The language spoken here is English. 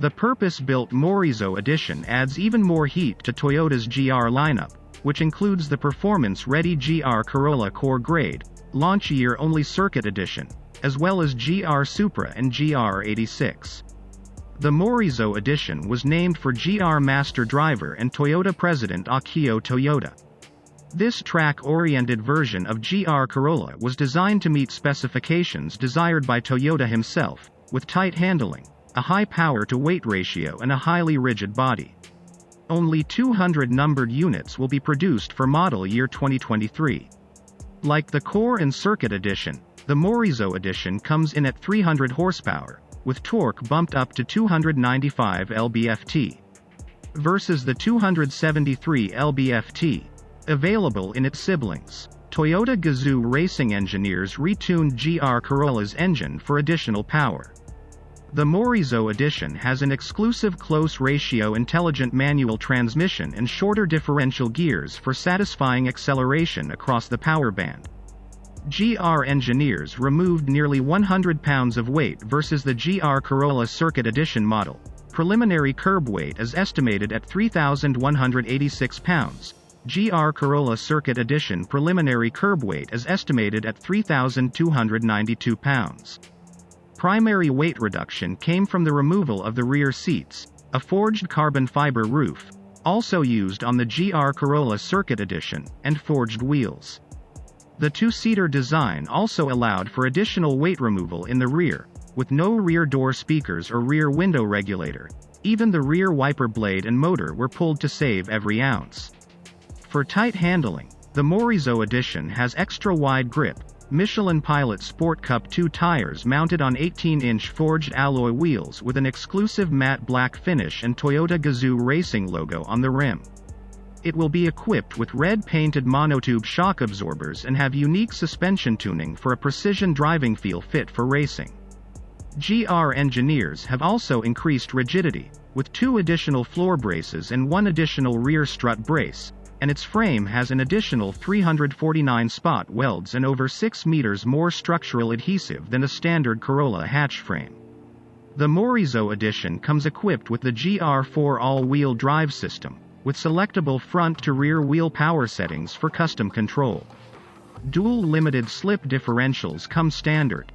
The purpose-built MORIZO Edition adds even more heat to Toyota's GR lineup, which includes the performance-ready GR Corolla Core Grade, launch year-only Circuit Edition, as well as GR Supra and GR 86. The MORIZO Edition was named for GR Master Driver and Toyota President Akio Toyoda. This track-oriented version of GR Corolla was designed to meet specifications desired by Toyota himself, with tight handling, a high power-to-weight ratio and a highly rigid body. Only 200 numbered units will be produced for model year 2023. Like the Core and Circuit Edition, the MORIZO Edition comes in at 300 horsepower, with torque bumped up to 295 lb-ft. Versus the 273 lb-ft. Available in its siblings. Toyota GAZOO Racing engineers retuned GR Corolla's engine for additional power. The MORIZO Edition has an exclusive close-ratio intelligent manual transmission and shorter differential gears for satisfying acceleration across the power band. GR engineers removed nearly 100 pounds of weight versus the GR Corolla Circuit Edition model. Preliminary curb weight is estimated at 3,186 pounds. GR Corolla Circuit Edition preliminary curb weight is estimated at 3,292 pounds. Primary weight reduction came from the removal of the rear seats, a forged carbon fiber roof, also used on the GR Corolla Circuit Edition, and forged wheels. The two-seater design also allowed for additional weight removal in the rear, with no rear door speakers or rear window regulator. Even the rear wiper blade and motor were pulled to save every ounce. For tight handling, the MORIZO Edition has extra-wide grip, Michelin Pilot Sport Cup 2 tires mounted on 18-inch forged alloy wheels with an exclusive matte black finish and Toyota GAZOO Racing logo on the rim. It will be equipped with red-painted monotube shock absorbers and have unique suspension tuning for a precision driving feel fit for racing. GR engineers have also increased rigidity, with 2 additional floor braces and 1 additional rear strut brace, and its frame has an additional 349 spot welds and over 6 meters more structural adhesive than a standard Corolla hatch frame. The MORIZO Edition comes equipped with the GR4 all-wheel drive system, with selectable front-to-rear wheel power settings for custom control. Dual limited slip differentials come standard.